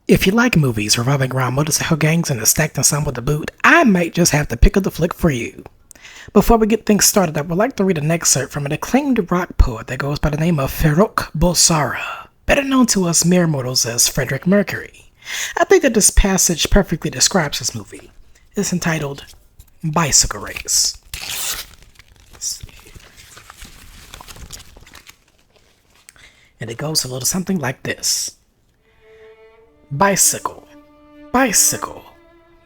If you like movies revolving around motorcycle gangs and a stacked ensemble to boot, I might just have to pick up the flick for you. Before we get things started, I would like to read an excerpt from an acclaimed rock poet that goes by the name of Farrokh Bulsara, better known to us mere mortals as Frederick Mercury. I think that this passage perfectly describes this movie. It's entitled Bicycle Race. And it goes a little something like this. Bicycle, bicycle,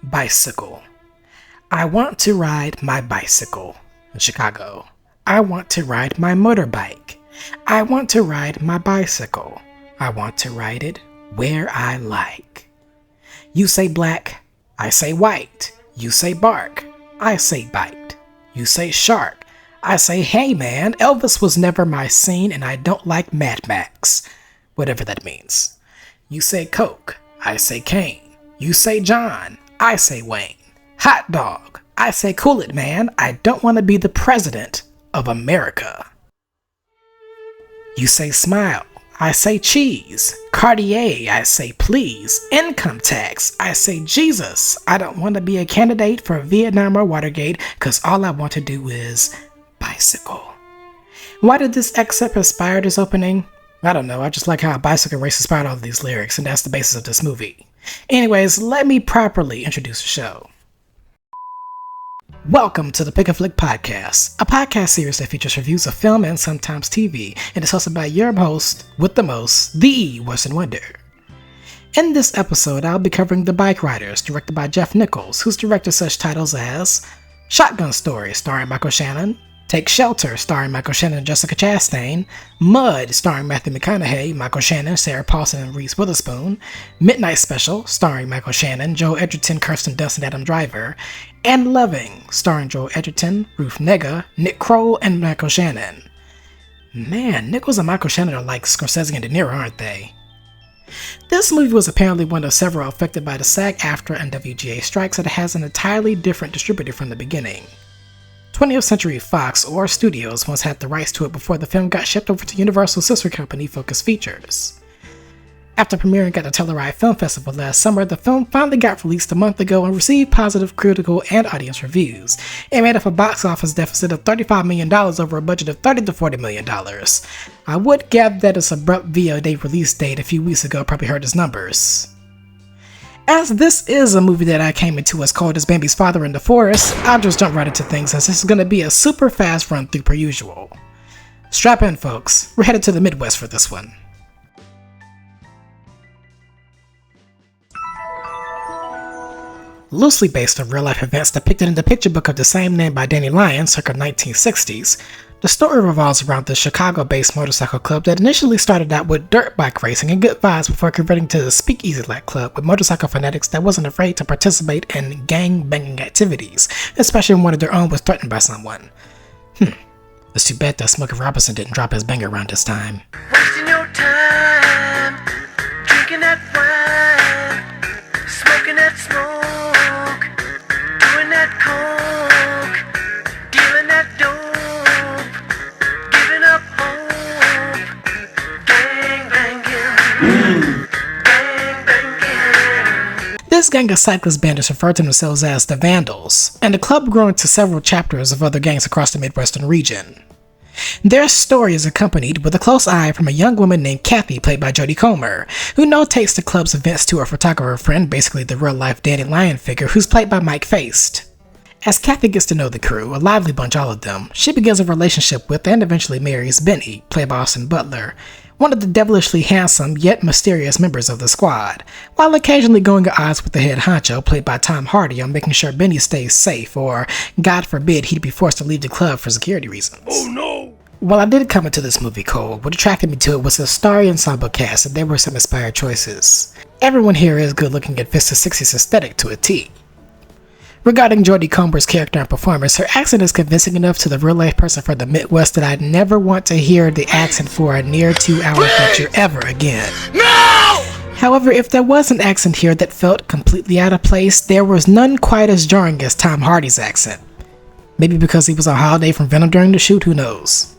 bicycle. I want to ride my bicycle in Chicago. I want to ride my motorbike. I want to ride my bicycle. I want to ride it where I like. You say black, I say white. You say bark, I say bite. You say shark, I say hey man, Elvis was never my scene and I don't like Mad Max. Whatever that means. You say Coke, I say Kane. You say John, I say Wayne. Hot dog, I say cool it man, I don't want to be the president of America. You say smile, I say cheese. Cartier, I say please. Income tax, I say Jesus. I don't want to be a candidate for Vietnam or Watergate because all I want to do is bicycle. Why did this excerpt inspire this opening? I don't know, I just like how a bicycle race inspired all of these lyrics, and that's the basis of this movie. Anyways, let me properly introduce the show. Welcome to the Pic-a-Flic podcast, a podcast series that features reviews of film and sometimes TV, and is hosted by your host, with the most, the Western Wonder. In this episode, I'll be covering The Bikeriders, directed by Jeff Nichols, who's directed such titles as Shotgun Story, starring Michael Shannon, Take Shelter, starring Michael Shannon and Jessica Chastain, Mud, starring Matthew McConaughey, Michael Shannon, Sarah Paulson, and Reese Witherspoon, Midnight Special, starring Michael Shannon, Joel Edgerton, Kirsten Dunst, and Adam Driver, and Loving, starring Joel Edgerton, Ruth Negga, Nick Kroll, and Michael Shannon. Man, Nichols and Michael Shannon are like Scorsese and De Niro, aren't they? This movie was apparently one of several affected by the SAG-AFTRA and WGA strikes that has an entirely different distributor from the beginning. 20th Century Fox or Studios once had the rights to it before the film got shipped over to Universal sister company Focus Features. After premiering at the Telluride Film Festival last summer, the film finally got released a month ago and received positive critical and audience reviews. It made up a box office deficit of $35 million over a budget of $30 to $40 million. I would gather that its abrupt VOD release date a few weeks ago probably hurt its numbers. As this is a movie that I came into as cold as Bambi's father in the forest, I'll just jump right into things as this is going to be a super fast run through per usual. Strap in folks, we're headed to the Midwest for this one. Loosely based on real-life events depicted in the picture book of the same name by Danny Lyons circa 1960s, the story revolves around the Chicago-based motorcycle club that initially started out with dirt bike racing and good vibes before converting to the Speakeasy-like club with motorcycle fanatics that wasn't afraid to participate in gang-banging activities, especially when one of their own was threatened by someone. It's too bad that Smokey Robinson didn't drop his banger around this time. Wasting your time, drinking that wine, smoking that smoke, doing that coke, dealing that dope, giving up hope, gang banging. This gang of cyclist bandits refer to themselves as the Vandals, and the club grew into several chapters of other gangs across the Midwestern region. Their story is accompanied with a close eye from a young woman named Kathy, played by Jodie Comer, who notates the club's events to her photographer friend, basically the real-life Danny Lyon figure, who's played by Mike Feist. As Kathy gets to know the crew, a lively bunch all of them, she begins a relationship with and eventually marries Benny, played by Austin Butler, one of the devilishly handsome yet mysterious members of the squad, while occasionally going at odds with the head honcho, played by Tom Hardy, on making sure Benny stays safe, or, God forbid, he'd be forced to leave the club for security reasons. Oh no! While I did come into this movie cold, what attracted me to it was the starry ensemble cast, and there were some inspired choices. Everyone here is good looking and fits the 60s aesthetic to a T. Regarding Jodie Comer's character and performance, her accent is convincing enough to the real-life person from the Midwest that I'd never want to hear the accent for a near 2-hour feature ever again. No! However, if there was an accent here that felt completely out of place, there was none quite as jarring as Tom Hardy's accent. Maybe because he was on holiday from Venom during the shoot, who knows.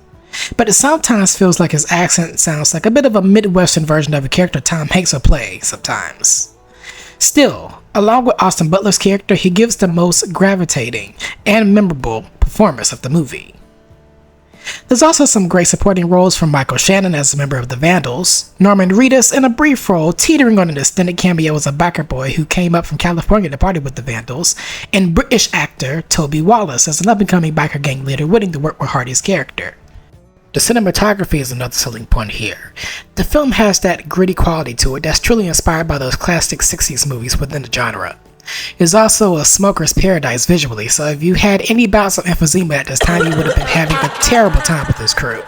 but it sometimes feels like his accent sounds like a bit of a Midwestern version of a character Tom Hanks will play sometimes. Still, along with Austin Butler's character, he gives the most gravitating and memorable performance of the movie. There's also some great supporting roles from Michael Shannon as a member of the Vandals, Norman Reedus in a brief role teetering on an extended cameo as a biker boy who came up from California to party with the Vandals, and British actor Toby Wallace as an up-and-coming biker gang leader willing to work with Hardy's character. The cinematography is another selling point here. The film has that gritty quality to it that's truly inspired by those classic 60s movies within the genre. It's also a smoker's paradise visually, so if you had any bouts of emphysema at this time, you would have been having a terrible time with this crew.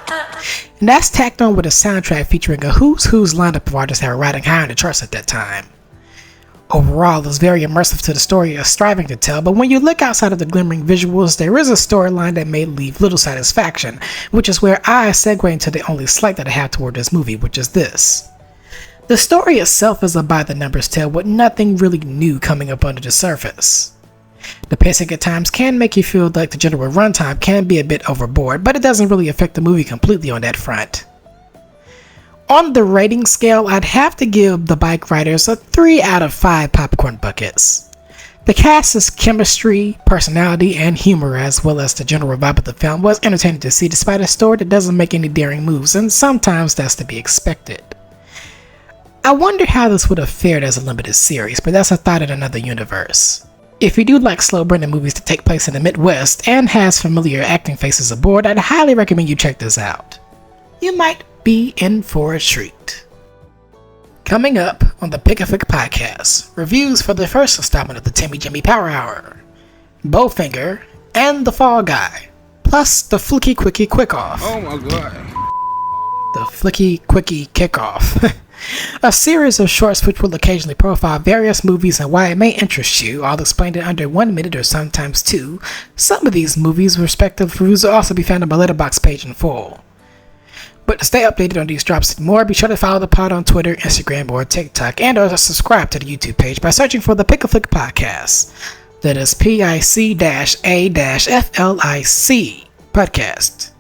And that's tacked on with a soundtrack featuring a who's lineup of artists that were riding high on the charts at that time. Overall, it's very immersive to the story it's striving to tell, but when you look outside of the glimmering visuals, there is a storyline that may leave little satisfaction, which is where I segue into the only slight that I have toward this movie, which is this. The story itself is a by-the-numbers tale with nothing really new coming up under the surface. The pacing at times can make you feel like the general runtime can be a bit overboard, but it doesn't really affect the movie completely on that front. On the rating scale, I'd have to give the Bikeriders a 3 out of 5 popcorn buckets. The cast's chemistry, personality, and humor, as well as the general vibe of the film, was entertaining to see despite a story that doesn't make any daring moves, and sometimes that's to be expected. I wonder how this would have fared as a limited series, but that's a thought in another universe. If you do like slow-burning movies that take place in the Midwest and has familiar acting faces aboard, I'd highly recommend you check this out. You might be in for a treat. Coming up on the Pic-a-Flic podcast, reviews for the first installment of the Timmy Jimmy Power Hour, Bowfinger, and The Fall Guy, plus the Flicky Quickie Quick-Off. Oh my god. The Flicky Quickie Kickoff. A series of shorts which will occasionally profile various movies and why it may interest you, all explained in under 1 minute or sometimes 2. Some of these movies' respective reviews will also be found on my Letterboxd page in full. But to stay updated on these drops and more, be sure to follow the pod on Twitter, Instagram, or TikTok, and or subscribe to the YouTube page by searching for the Pic-a-Flic podcast. That is PIC-A-FLIC podcast.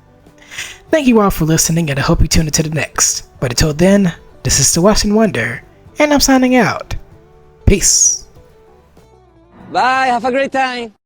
Thank you all for listening, and I hope you tune into the next. But until then, this is the Western Wonder, and I'm signing out. Peace. Bye, have a great time.